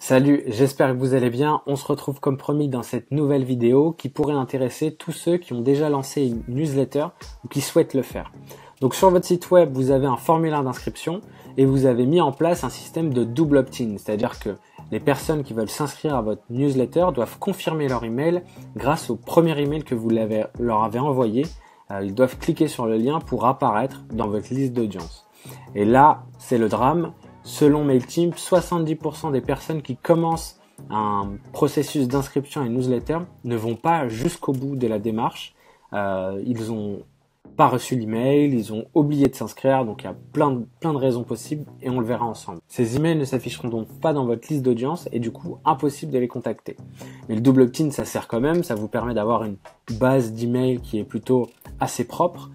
Salut, j'espère que vous allez bien. On se retrouve comme promis dans cette nouvelle vidéo qui pourrait intéresser tous ceux qui ont déjà lancé une newsletter ou qui souhaitent le faire. Donc sur votre site web, vous avez un formulaire d'inscription et vous avez mis en place un système de double opt-in, c'est-à-dire que les personnes qui veulent s'inscrire à votre newsletter doivent confirmer leur email grâce au premier email que vous leur avez envoyé. Ils doivent cliquer sur le lien pour apparaître dans votre liste d'audience. Et là, c'est le drame. Selon MailChimp, 70% des personnes qui commencent un processus d'inscription à une newsletter ne vont pas jusqu'au bout de la démarche. Ils ont pas reçu l'email, ils ont oublié de s'inscrire, donc il y a plein de raisons possibles et on le verra ensemble. Ces emails ne s'afficheront donc pas dans votre liste d'audience et du coup impossible de les contacter. Mais le double opt-in, ça sert quand même, ça vous permet d'avoir une base d'emails qui est plutôt assez propre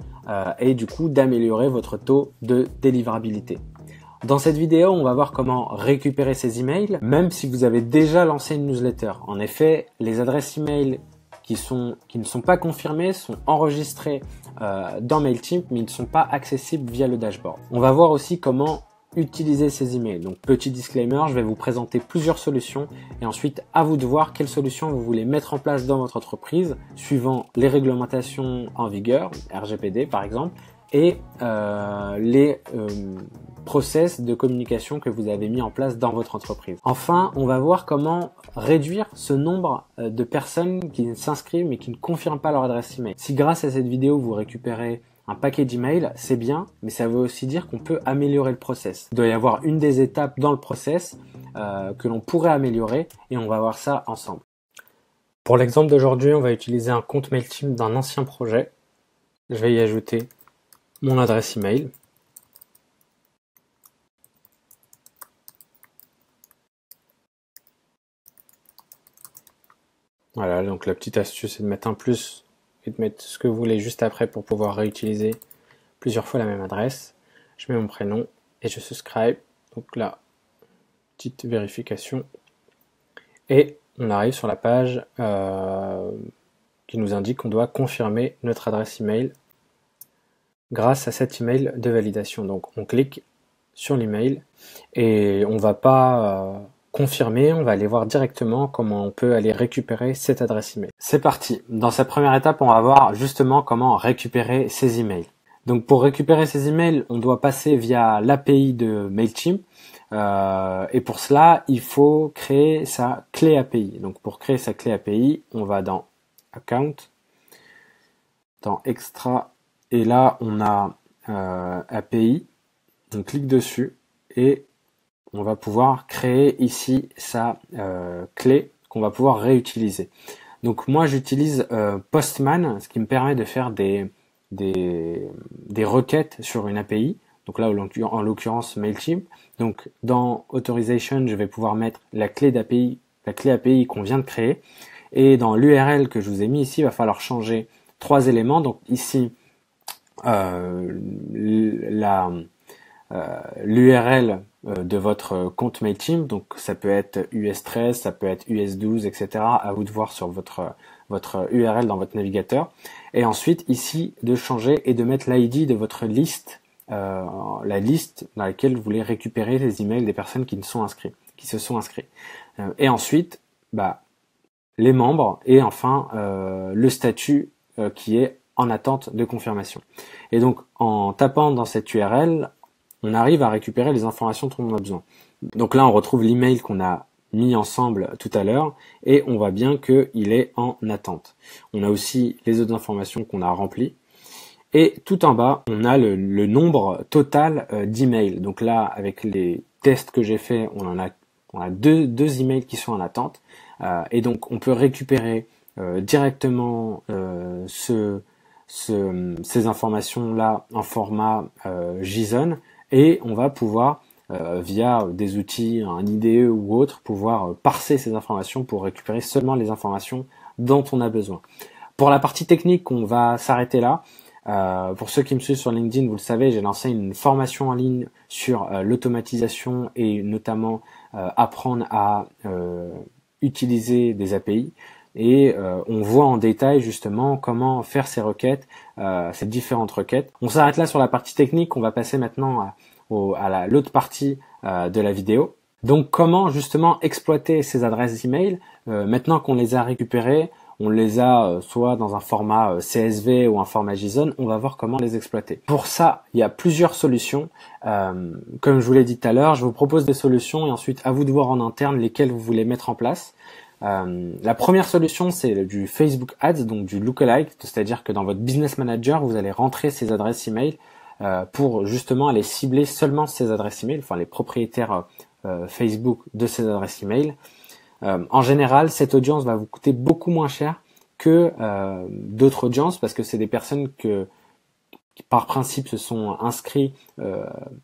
et du coup d'améliorer votre taux de délivrabilité. Dans cette vidéo, on va voir comment récupérer ces emails, même si vous avez déjà lancé une newsletter. En effet, les adresses email qui ne sont pas confirmées sont enregistrées dans MailChimp, mais ils ne sont pas accessibles via le dashboard. On va voir aussi comment utiliser ces emails. Donc, petit disclaimer, je vais vous présenter plusieurs solutions et ensuite, à vous de voir quelles solutions vous voulez mettre en place dans votre entreprise, suivant les réglementations en vigueur, RGPD par exemple, et les process de communication que vous avez mis en place dans votre entreprise. Enfin, on va voir comment réduire ce nombre de personnes qui s'inscrivent mais qui ne confirment pas leur adresse email. Si grâce à cette vidéo vous récupérez un paquet d'emails, c'est bien, mais ça veut aussi dire qu'on peut améliorer le process. Il doit y avoir une des étapes dans le process que l'on pourrait améliorer et on va voir ça ensemble. Pour l'exemple d'aujourd'hui, on va utiliser un compte MailChimp d'un ancien projet. Je vais y ajouter mon adresse email. Voilà, donc la petite astuce c'est de mettre un plus et de mettre ce que vous voulez juste après pour pouvoir réutiliser plusieurs fois la même adresse. Je mets mon prénom et je subscribe. Donc là, petite vérification. Et on arrive sur la page qui nous indique qu'on doit confirmer notre adresse email grâce à cet email de validation. Donc on clique sur l'email et on va pas confirmer, on va aller voir directement comment on peut aller récupérer cette adresse email. C'est parti. Dans cette première étape, on va voir justement comment récupérer ces emails. Donc pour récupérer ces emails, on doit passer via l'API de MailChimp et pour cela, il faut créer sa clé API. Donc pour créer sa clé API, on va dans Account, dans Extra et là on a API. On clique dessus et on va pouvoir créer ici sa clé qu'on va pouvoir réutiliser. Donc moi j'utilise Postman, ce qui me permet de faire des requêtes sur une API. Donc là en l'occurrence MailChimp. Donc dans Authorization, je vais pouvoir mettre la clé d'API, la clé API qu'on vient de créer. Et dans l'URL que je vous ai mis ici, il va falloir changer 3 éléments. Donc ici l'URL de votre compte MailChimp, donc ça peut être US13, ça peut être US12, etc. À vous de voir sur votre URL dans votre navigateur. Et ensuite ici de changer et de mettre l'ID de votre liste, la liste dans laquelle vous voulez récupérer les emails des personnes qui se sont inscrits. Et ensuite, les membres et enfin le statut qui est en attente de confirmation. Et donc en tapant dans cette URL, on arrive à récupérer les informations dont on a besoin. Donc là, on retrouve l'email qu'on a mis ensemble tout à l'heure et on voit bien qu'il est en attente. On a aussi les autres informations qu'on a remplies. Et tout en bas, on a le nombre total d'emails. Donc là, avec les tests que j'ai fait, on a deux emails qui sont en attente. Et donc, on peut récupérer directement ces informations-là en format JSON. Et on va pouvoir, via des outils, un IDE ou autre, pouvoir parser ces informations pour récupérer seulement les informations dont on a besoin. Pour la partie technique, on va s'arrêter là. Pour ceux qui me suivent sur LinkedIn, vous le savez, j'ai lancé une formation en ligne sur l'automatisation et notamment apprendre à utiliser des API. Et on voit en détail justement comment faire ces requêtes, ces différentes requêtes. On s'arrête là sur la partie technique, on va passer maintenant à l'autre partie de la vidéo. Donc comment justement exploiter ces adresses email maintenant qu'on les a récupérées, on les a soit dans un format CSV ou un format JSON, on va voir comment les exploiter. Pour ça, il y a plusieurs solutions. Comme je vous l'ai dit tout à l'heure, je vous propose des solutions et ensuite à vous de voir en interne lesquelles vous voulez mettre en place. La première solution, c'est du Facebook Ads, donc du lookalike, c'est-à-dire que dans votre Business Manager, vous allez rentrer ces adresses email pour justement aller cibler seulement ces adresses email, enfin les propriétaires Facebook de ces adresses email. En général, cette audience va vous coûter beaucoup moins cher que d'autres audiences parce que c'est des personnes qui par principe se sont inscrits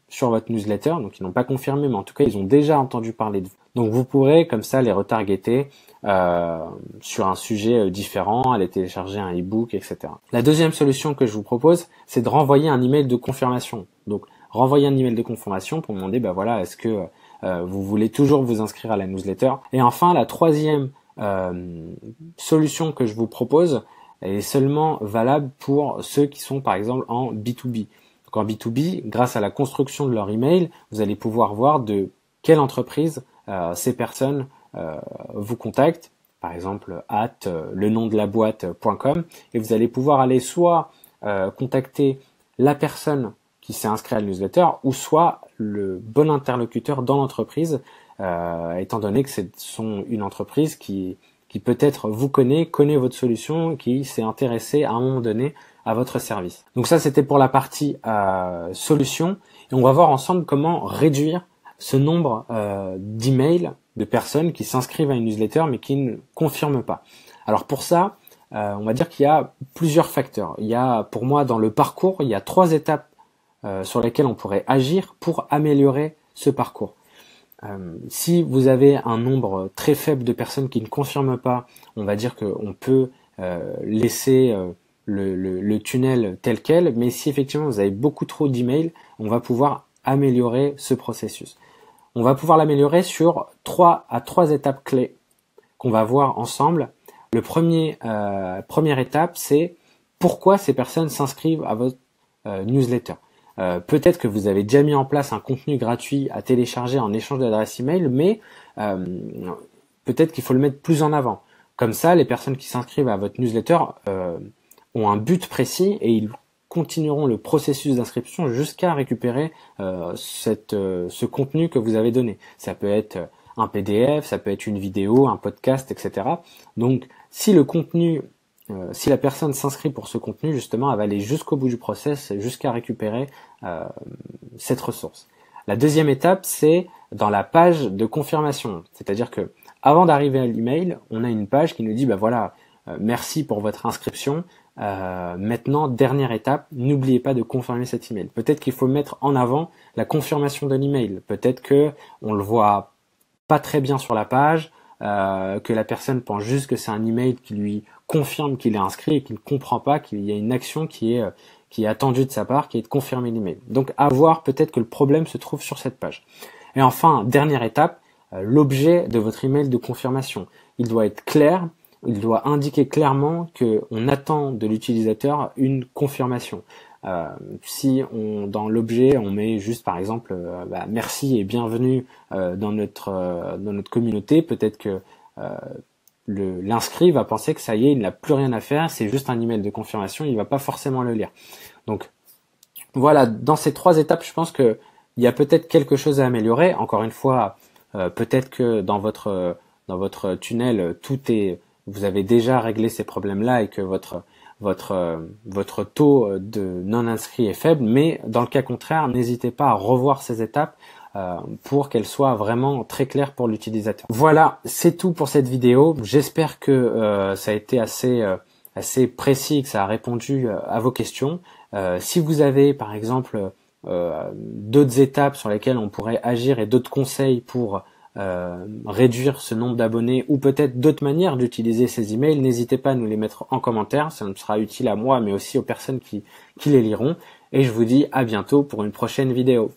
sur votre newsletter, donc ils n'ont pas confirmé, mais en tout cas ils ont déjà entendu parler de vous. Donc vous pourrez comme ça les retargeter sur un sujet différent, aller télécharger un e-book, etc. La deuxième solution que je vous propose, c'est de renvoyer un email de confirmation. Donc renvoyer un email de confirmation pour demander, bah voilà, est-ce que vous voulez toujours vous inscrire à la newsletter. Et enfin, la troisième solution que je vous propose, elle est seulement valable pour ceux qui sont par exemple en B2B. Donc en B2B, grâce à la construction de leur email, vous allez pouvoir voir de quelle entreprise ces personnes vous contactent, par exemple le nom de la boîte.com, et vous allez pouvoir aller soit contacter la personne qui s'est inscrit à la newsletter, ou soit le bon interlocuteur dans l'entreprise, étant donné que c'est une entreprise qui peut-être vous connaît votre solution, qui s'est intéressée à un moment donné à votre service. Donc ça, c'était pour la partie solution, et on va voir ensemble comment réduire ce nombre d'emails de personnes qui s'inscrivent à une newsletter mais qui ne confirment pas. Alors pour ça, on va dire qu'il y a plusieurs facteurs. Il y a, pour moi, dans le parcours, il y a 3 étapes sur lesquelles on pourrait agir pour améliorer ce parcours. Si vous avez un nombre très faible de personnes qui ne confirment pas, on va dire qu'on peut laisser le tunnel tel quel, mais si effectivement vous avez beaucoup trop d'emails, on va pouvoir améliorer ce processus. On va pouvoir l'améliorer sur 3 étapes clés qu'on va voir ensemble. Première étape, c'est pourquoi ces personnes s'inscrivent à votre newsletter. Peut-être que vous avez déjà mis en place un contenu gratuit à télécharger en échange d'adresse email, mais peut-être qu'il faut le mettre plus en avant. Comme ça, les personnes qui s'inscrivent à votre newsletter ont un but précis et ils continueront le processus d'inscription jusqu'à récupérer ce contenu que vous avez donné. Ça peut être un PDF, ça peut être une vidéo, un podcast, etc. Donc, si le contenu si la personne s'inscrit pour ce contenu, justement, elle va aller jusqu'au bout du process, jusqu'à récupérer cette ressource. La deuxième étape, c'est dans la page de confirmation. C'est-à-dire que avant d'arriver à l'email, on a une page qui nous dit, bah voilà, merci pour votre inscription. Maintenant, dernière étape, n'oubliez pas de confirmer cet email. Peut-être qu'il faut mettre en avant la confirmation de l'email. Peut-être que on le voit pas très bien sur la page, que la personne pense juste que c'est un email qui lui confirme qu'il est inscrit et qu'il ne comprend pas qu'il y a une action qui est attendue de sa part, qui est de confirmer l'email. Donc à voir, peut-être que le problème se trouve sur cette page. Et enfin, dernière étape, l'objet de votre email de confirmation. Il doit être clair, il doit indiquer clairement qu'on attend de l'utilisateur une confirmation. Si dans l'objet on met juste par exemple merci et bienvenue dans notre communauté, peut-être que l'inscrit va penser que ça y est, il n'a plus rien à faire, c'est juste un email de confirmation, il va pas forcément le lire. Donc voilà, dans ces 3 étapes, je pense que il y a peut-être quelque chose à améliorer. Encore une fois, peut-être que dans votre tunnel vous avez déjà réglé ces problèmes-là et que votre taux de non-inscrit est faible, mais dans le cas contraire, n'hésitez pas à revoir ces étapes pour qu'elles soient vraiment très claires pour l'utilisateur. Voilà, c'est tout pour cette vidéo. J'espère que ça a été assez précis, que ça a répondu à vos questions. Si vous avez par exemple d'autres étapes sur lesquelles on pourrait agir et d'autres conseils pour réduire ce nombre d'abonnés ou peut-être d'autres manières d'utiliser ces emails, n'hésitez pas à nous les mettre en commentaire, ça me sera utile à moi mais aussi aux personnes qui les liront, et je vous dis à bientôt pour une prochaine vidéo.